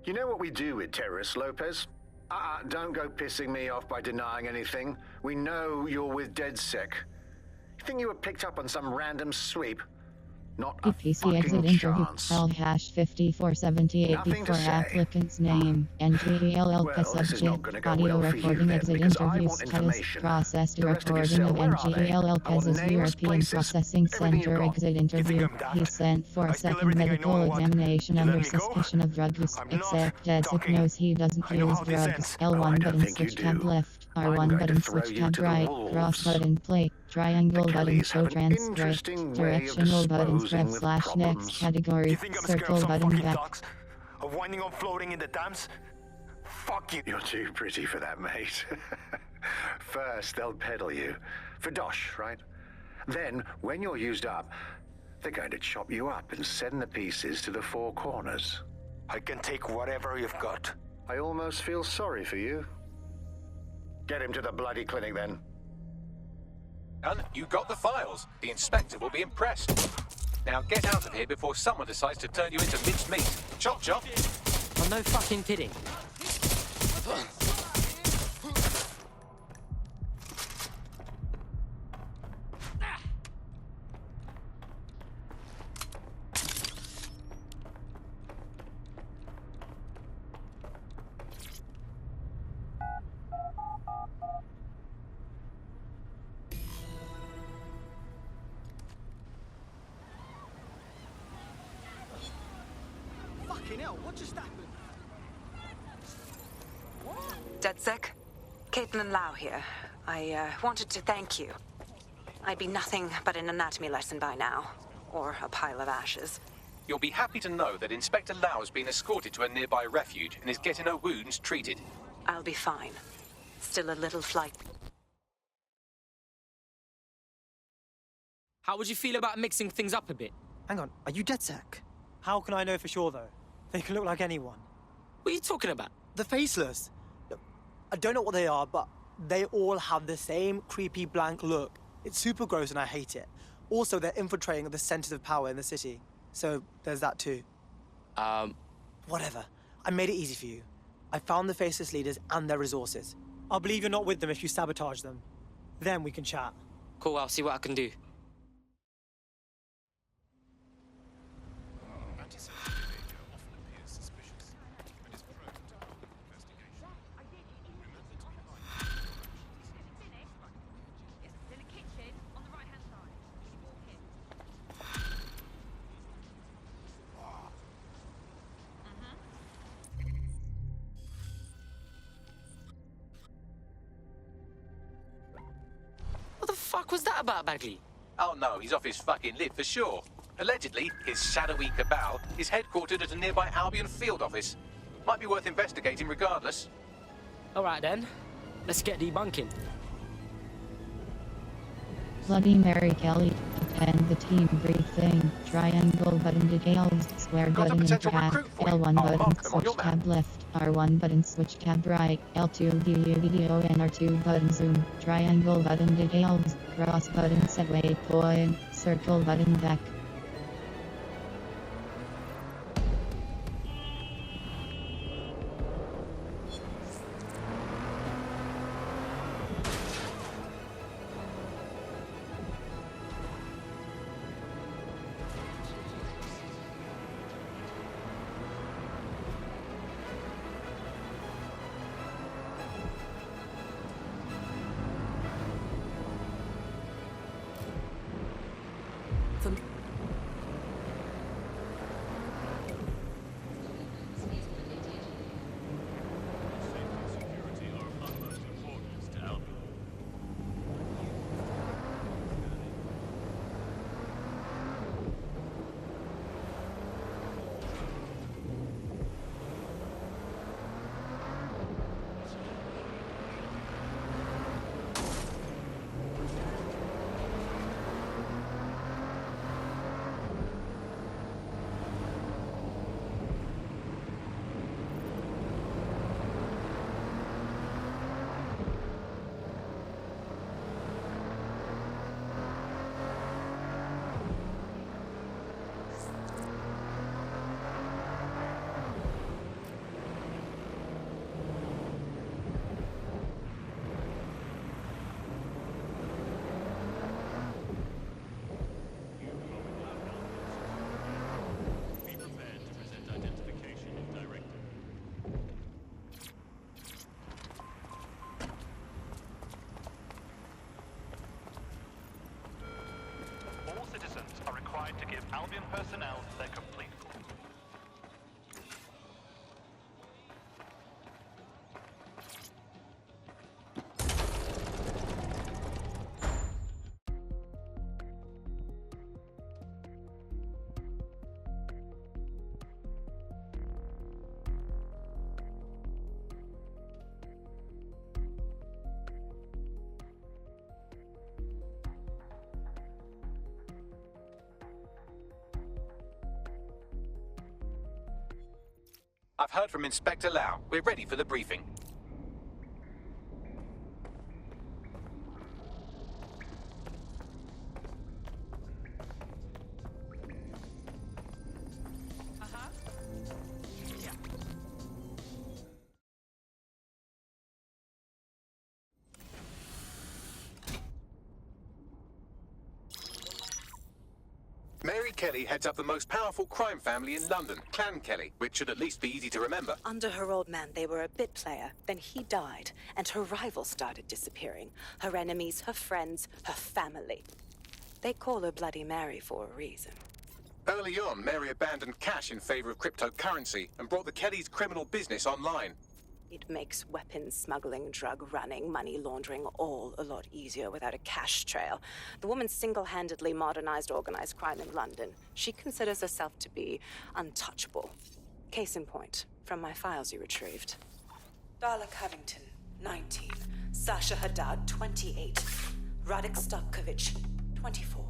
You know what we do with terrorists, Lopez? Don't go pissing me off by denying anything. We know you're with DedSec. You think you were picked up on some random sweep? Not a EPC exit fucking interview. chance. L hash 5478 Nothing to before say. applicant's name. NGLL Well, this is not subject. going to go Audio well for you recording then, exit because I interview want status. information. Processed The rest of your recording cell, of where are they? NGLL I want Pez's names, European places, Processing everything you've Center got. exit You think interview. I'm daft? He sent for I a spill second everything I medical know and what? examination You under let me go? suspicion of drug use. I'm not Except DedSec talking. knows he doesn't I know use how this drugs. ends. Oh, I L1 don't button think you switch tab do. left. I'm R1 going to button throw switch you tab to the right. wolves. Cross button play. Triangle The button Kellys show have an transcript. interesting way of Directional button disposing prep with slash next problems. category. You think I'm scared Circle of some button fucking back. dogs? Of winding up floating in the dams? Fuck you. You're too pretty for that, mate. First, they'll peddle you. For dosh, right? Then, when you're used up, they're going to chop you up and send the pieces to the four corners. I can take whatever you've got. I almost feel sorry for you. Get him to the bloody clinic, then. And you got the files. The inspector will be impressed. Now get out of here before someone decides to turn you into minced meat. Chop, chop. Oh, no fucking kidding. Fucking hell, what just happened? DedSec, Caitlin Lau here. I wanted to thank you. I'd be nothing but an anatomy lesson by now, or a pile of ashes. You'll be happy to know that Inspector Lau has been escorted to a nearby refuge and is getting her wounds treated. I'll be fine. Still a little flight. How would you feel about mixing things up a bit? Hang on, are you DedSec? How can I know for sure, though? They can look like anyone. What are you talking about? The Faceless. Look, I don't know what they are, but they all have the same creepy blank look. It's super gross and I hate it. Also, they're infiltrating the centers of power in the city. So, there's that too. Whatever. I made it easy for you. I found the Faceless leaders and their resources. I'll believe you're not with them if you sabotage them. Then we can chat. Cool, I'll see what I can do. What the fuck was that about, Bagley? Oh no, he's off his fucking lid for sure. Allegedly, his shadowy cabal is headquartered at a nearby Albion field office. Might be worth investigating regardless. All right then, let's get debunking. Bloody Mary Kelly. Attend the team briefing. Triangle button details. Square Got a button potential interact. recruit for you. L1 I'll button mark them on switch your map. tab left. R1 button switch tab right. L2 view video and R2 button zoom. Triangle button details. Cross button set waypoint. Circle button back. Albion personnel to their complete course. I've heard from Inspector Lau. We're ready for the briefing. Mary Kelly heads up the most powerful crime family in London, Clan Kelly, which should at least be easy to remember. Under her old man, they were a bit player. Then he died, and her rivals started disappearing. Her enemies, her friends, her family. They call her Bloody Mary for a reason. Early on, Mary abandoned cash in favor of cryptocurrency and brought the Kellys' criminal business online. It makes weapons smuggling, drug running, money laundering all a lot easier without a cash trail. The woman single-handedly modernized organized crime in London. She considers herself to be untouchable. Case in point, from my files you retrieved. Darla Covington, 19. Sasha Haddad, 28. Radek Stavkovich, 24.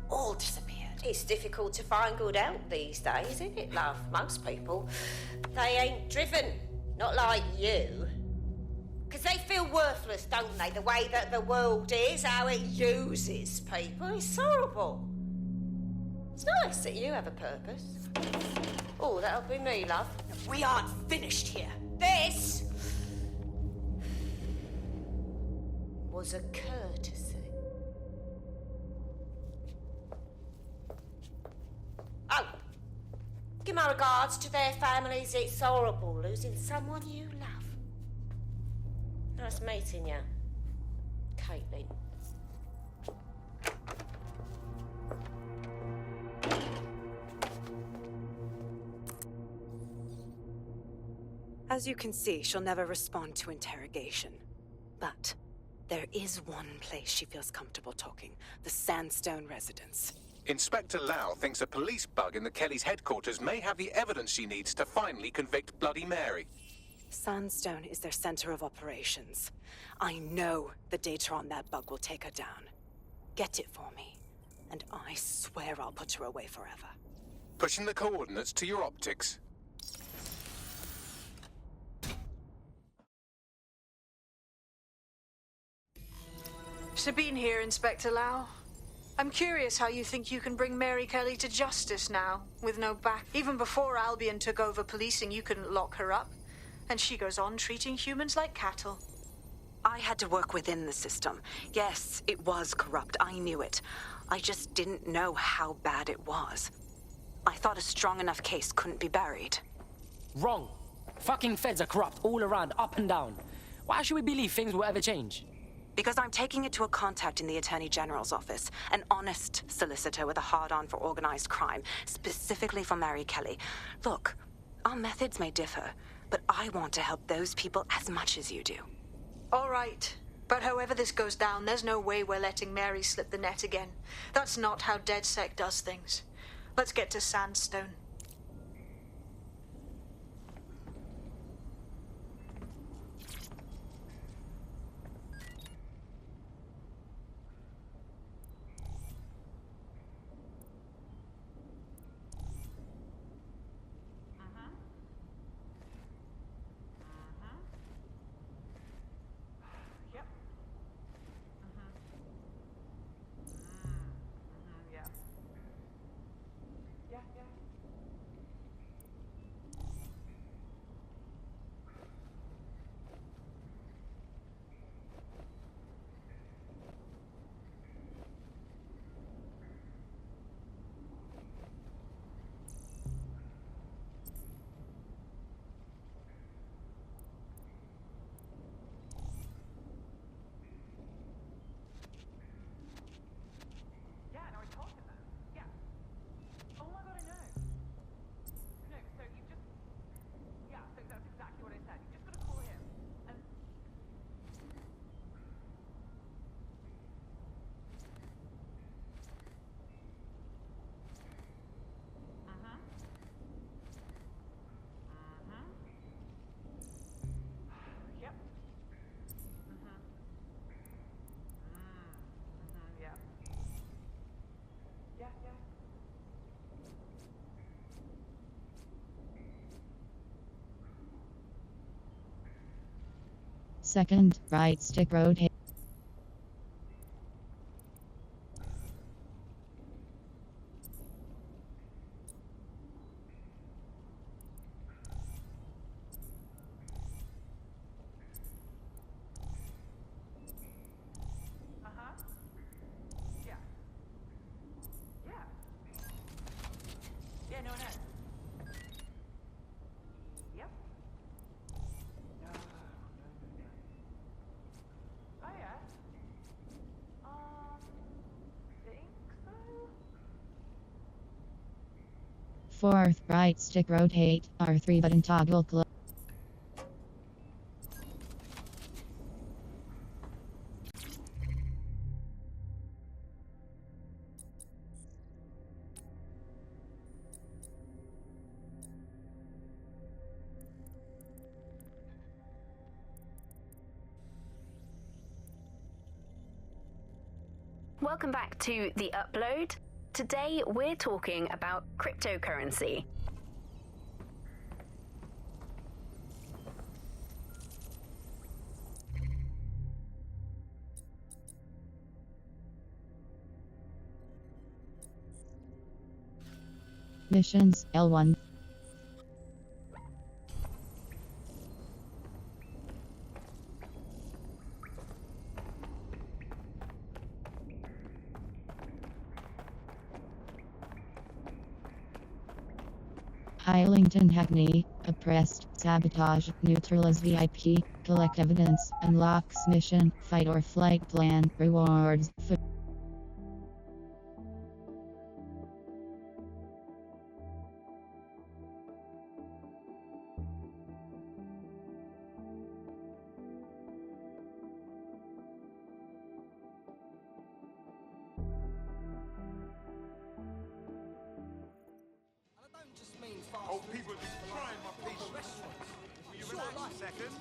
All disappeared. It's difficult to find good help these days, isn't it, love? Most people, they ain't driven. Not like you. Because they feel worthless, don't they? The way that the world is, how it uses people. It's horrible. It's nice that you have a purpose. Oh, that'll be me, love. We aren't finished here. This was a courtesy. Oh, give my regards to their families. It's horrible losing someone you love. Nice meeting you, Caitlin. As you can see, she'll never respond to interrogation. But there is one place she feels comfortable talking, the Sandstone residence. Inspector Lau thinks a police bug in the Kellys' headquarters may have the evidence she needs to finally convict Bloody Mary. Sandstone is their center of operations. I know the data on that bug will take her down. Get it for me, and I swear I'll put her away forever. Pushing the coordinates to your optics. Sabine here, Inspector Lau. I'm curious how you think you can bring Mary Kelly to justice now, with no back. Even before Albion took over policing, you couldn't lock her up. And she goes on treating humans like cattle. I had to work within the system. Yes, it was corrupt. I knew it. I just didn't know how bad it was. I thought a strong enough case couldn't be buried. Wrong. Fucking feds are corrupt all around, up and down. Why should we believe things will ever change? Because I'm taking it to a contact in the Attorney General's office, an honest solicitor with a hard-on for organized crime, specifically for Mary Kelly. Look, our methods may differ, but I want to help those people as much as you do. All right. But however this goes down, there's no way we're letting Mary slip the net again. That's not how DedSec does things. Let's get to Sandstone. Second, right stick rotate. Fourth, right stick rotate. R3 button toggle close. Welcome back to The Upload. Today we're talking about cryptocurrency. Missions L1. Hylington Hackney, oppressed, sabotage, neutralize VIP, collect evidence, unlocks mission, fight or flight plan, rewards, Old people have been crying my facial restaurants. Will you relax a second?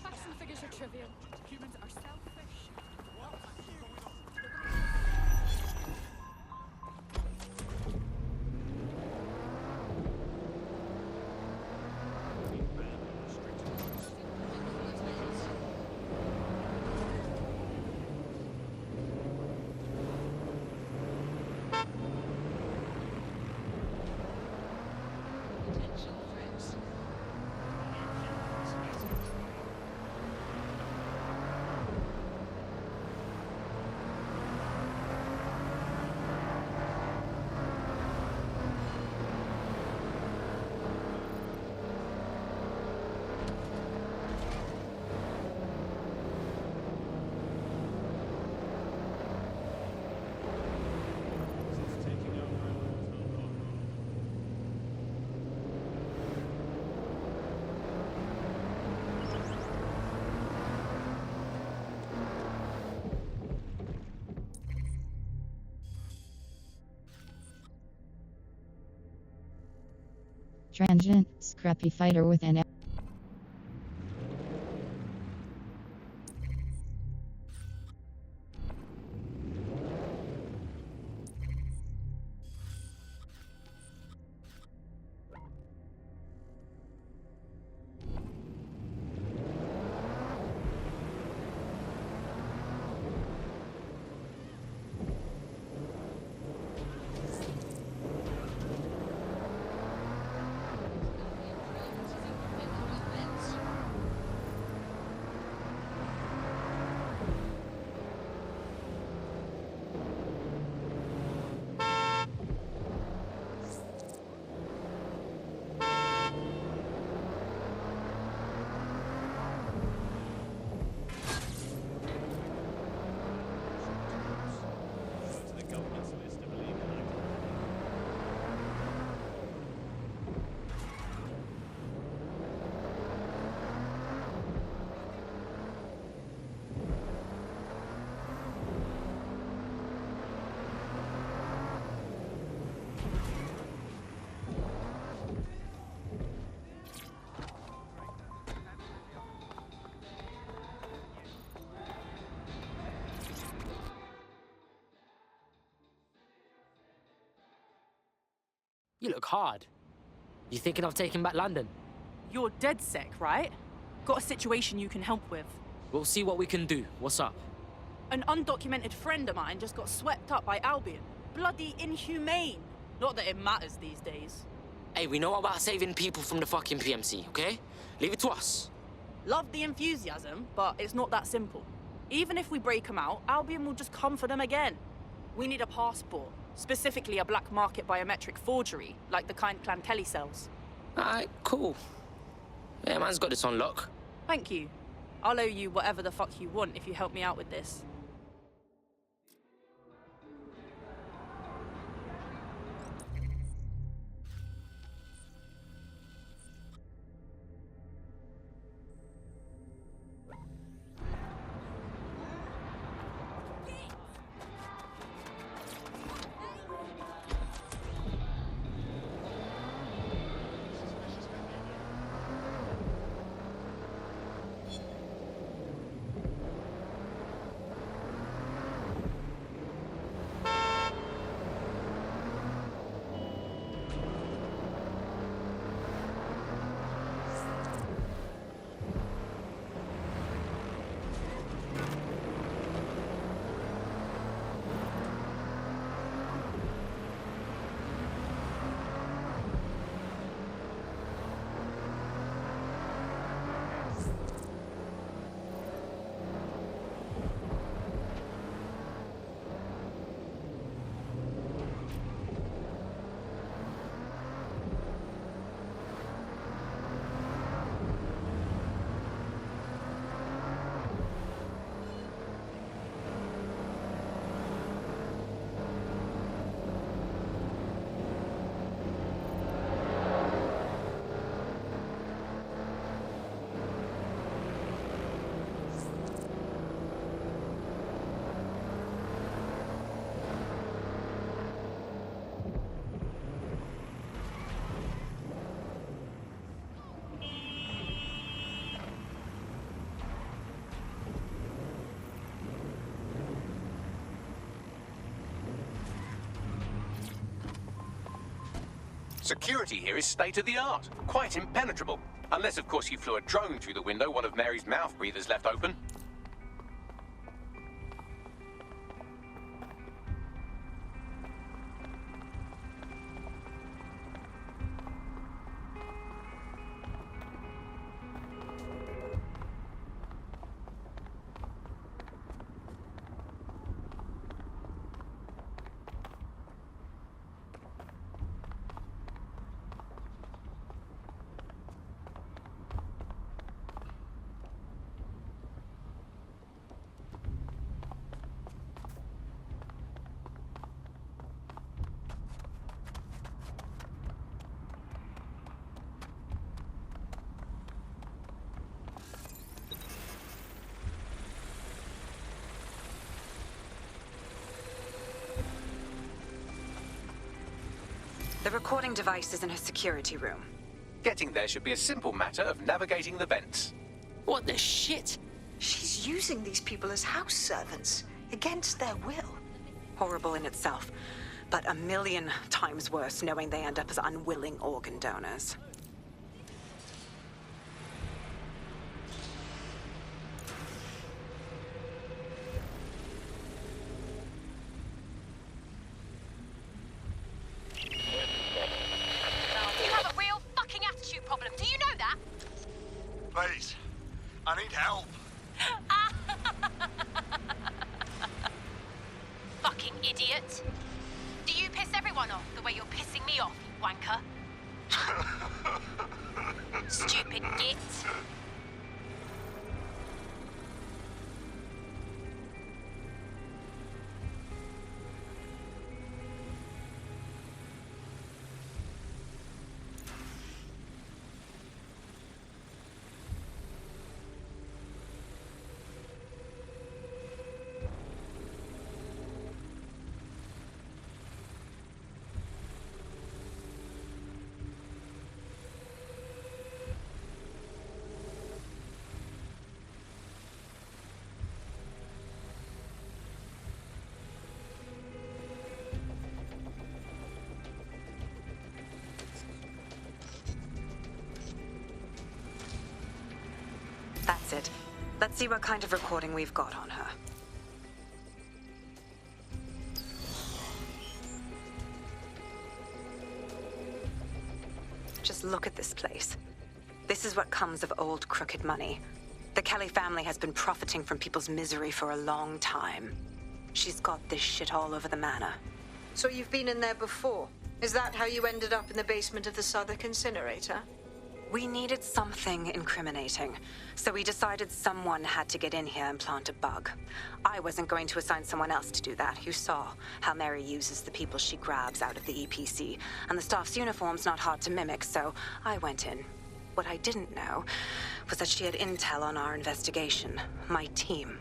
Facts and figures are trivial. Humans are selfish. transient, scrappy fighter with an You look hard. You thinking of taking back London? You're dead sick, right? Got a situation you can help with. We'll see what we can do. What's up? An undocumented friend of mine just got swept up by Albion. Bloody inhumane. Not that it matters these days. Hey, we know about saving people from the fucking PMC, okay? Leave it to us. Love the enthusiasm, but it's not that simple. Even if we break them out, Albion will just come for them again. We need a passport, specifically a black market biometric forgery, like the kind Clan Kelly sells. Alright, cool. Yeah, man's got this on lock. Thank you. I'll owe you whatever the fuck you want if you help me out with this. Security here is state-of-the-art, quite impenetrable. Unless, of course, you flew a drone through the window one of Mary's mouth breathers left open. The recording device is in her security room. Getting there should be a simple matter of navigating the vents. What the shit? She's using these people as house servants, against their will. Horrible in itself, but a million times worse knowing they end up as unwilling organ donors. You have a real fucking attitude problem. Do you know that? Please, I need help. Fucking idiot. Do you piss everyone off the way you're pissing me off, you wanker? Stupid git. That's it. Let's see what kind of recording we've got on her. Just look at this place. This is what comes of old crooked money. The Kelly family has been profiting from people's misery for a long time. She's got this shit all over the manor. So you've been in there before? Is that how you ended up in the basement of the Southwark incinerator? We needed something incriminating, so we decided someone had to get in here and plant a bug. I wasn't going to assign someone else to do that. You saw how Mary uses the people she grabs out of the EPC, and the staff's uniform's not hard to mimic, so I went in. What I didn't know was that she had intel on our investigation, my team.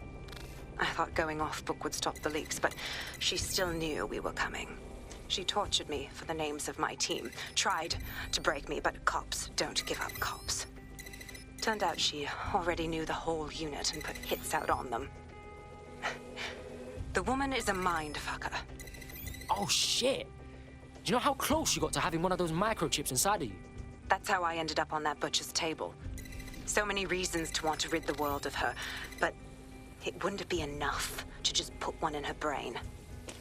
I thought going off book would stop the leaks, but she still knew we were coming. She tortured me for the names of my team, tried to break me, but cops don't give up cops. Turned out she already knew the whole unit and put hits out on them. The woman is a mind fucker. Oh, shit. Do you know how close you got to having one of those microchips inside of you? That's how I ended up on that butcher's table. So many reasons to want to rid the world of her, but it wouldn't be enough to just put one in her brain.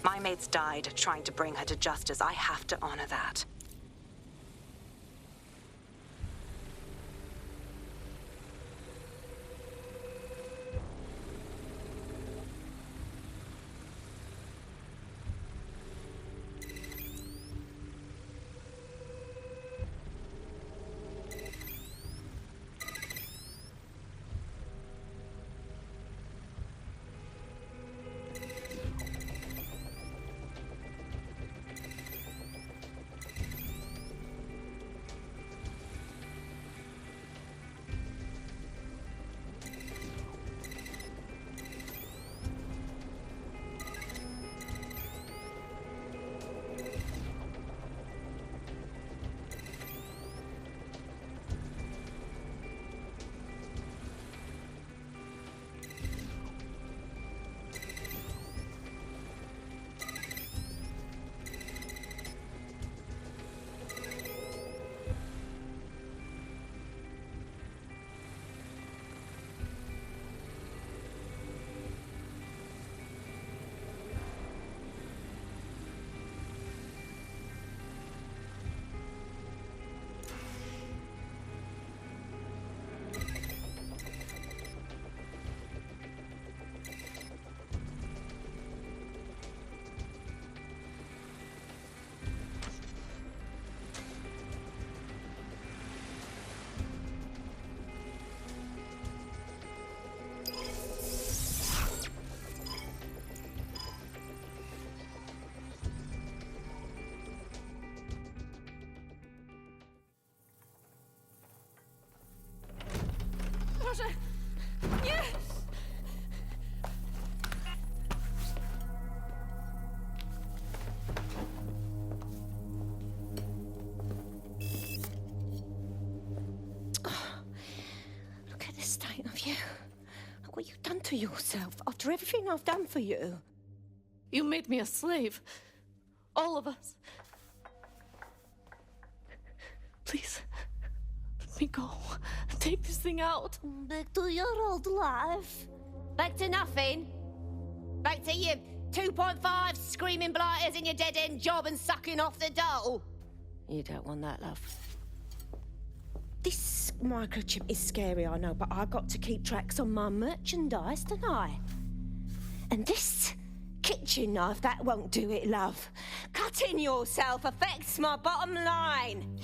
My mates died trying to bring her to justice. I have to honor that. Boże! Nie! Look at the state of you. Look what you've done to yourself after everything I've done for you. You made me a slave. All of us. Please, let me go. Take this thing out. Back to your old life. Back to nothing. Back to you 2.5 screaming blighters in your dead-end job and sucking off the dole. You don't want that, love. This microchip is scary, I know, but I got to keep tracks on my merchandise, don't I? And this kitchen knife, that won't do it, love. Cutting yourself affects my bottom line.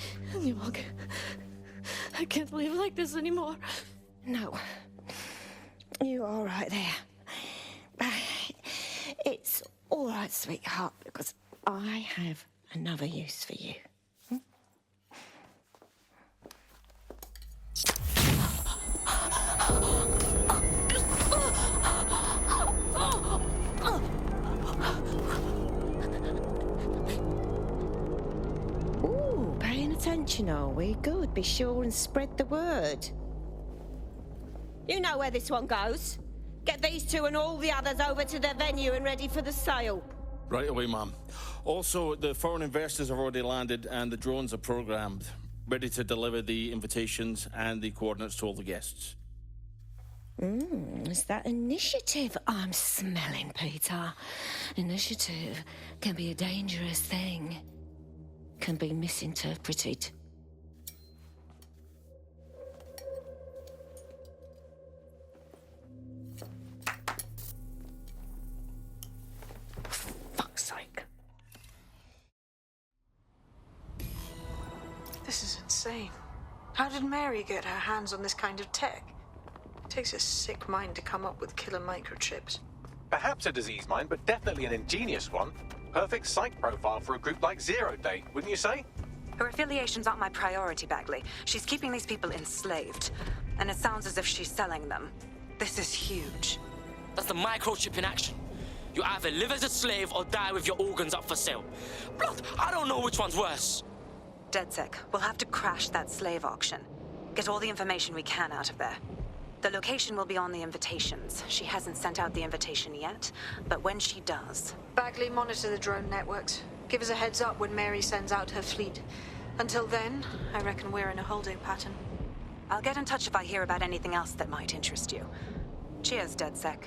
I can't live like this anymore. No. You're all right there. It's all right, sweetheart, because I have another use for you. Ooh, paying attention, are we? Good. Be sure and spread the word. You know where this one goes. Get these two and all the others over to their venue and ready for the sale. Right away, ma'am. Also, the foreign investors have already landed and the drones are programmed, ready to deliver the invitations and the coordinates to all the guests. Is that initiative I'm smelling, Peter? Initiative can be a dangerous thing. Can be misinterpreted. Fuck's sake. This is insane. How did Mary get her hands on this kind of tech? It takes a sick mind to come up with killer microchips. Perhaps a disease mind, but definitely an ingenious one. Perfect psych profile for a group like Zero Day, wouldn't you say? Her affiliations aren't my priority, Bagley. She's keeping these people enslaved. And it sounds as if she's selling them. This is huge. That's the microchip in action. You either live as a slave or die with your organs up for sale. Blood, I don't know which one's worse. DedSec, we'll have to crash that slave auction. Get all the information we can out of there. The location will be on the invitations. She hasn't sent out the invitation yet, but when she does... Bagley, monitor the drone networks. Give us a heads up when Mary sends out her fleet. Until then, I reckon we're in a holding pattern. I'll get in touch if I hear about anything else that might interest you. Cheers, DedSec.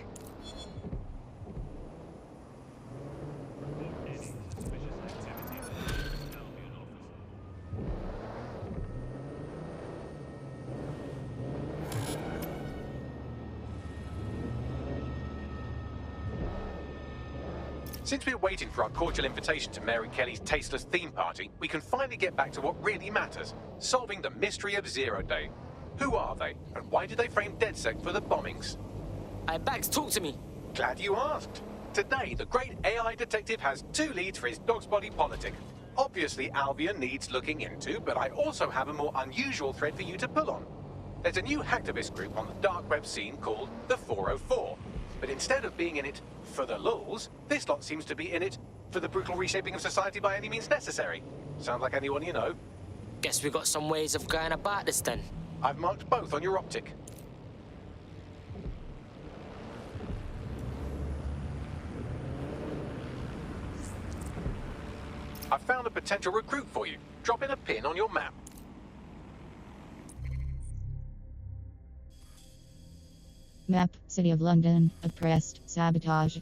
Since we're waiting for our cordial invitation to Mary Kelly's tasteless theme party, we can finally get back to what really matters, solving the mystery of Zero Day. Who are they, and why did they frame DedSec for the bombings? Bags, talk to me. Glad you asked. Today, the great AI detective has 2 leads for his dog's body politic. Obviously, Albion needs looking into, but I also have a more unusual thread for you to pull on. There's a new hacktivist group on the dark web scene called the 404. But instead of being in it for the lulz, this lot seems to be in it for the brutal reshaping of society by any means necessary. Sound like anyone you know? Guess we got some ways of going about this then. I've marked both on your optic. I've found a potential recruit for you. Drop in a pin on your map. Map, City of London, oppressed, sabotage,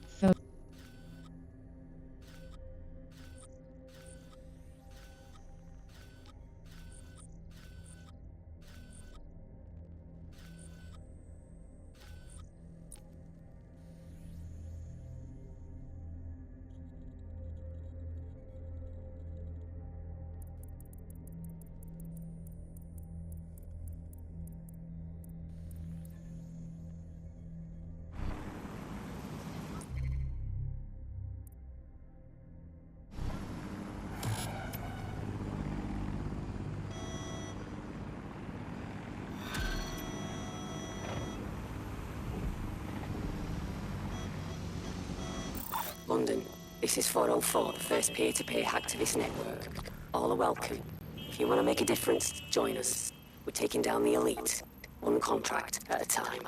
London, this is 404, the first peer-to-peer hacktivist network. All are welcome. If you want to make a difference, join us. We're taking down the elite, one contract at a time.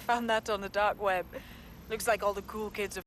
Found that on the dark web. Looks like all the cool kids are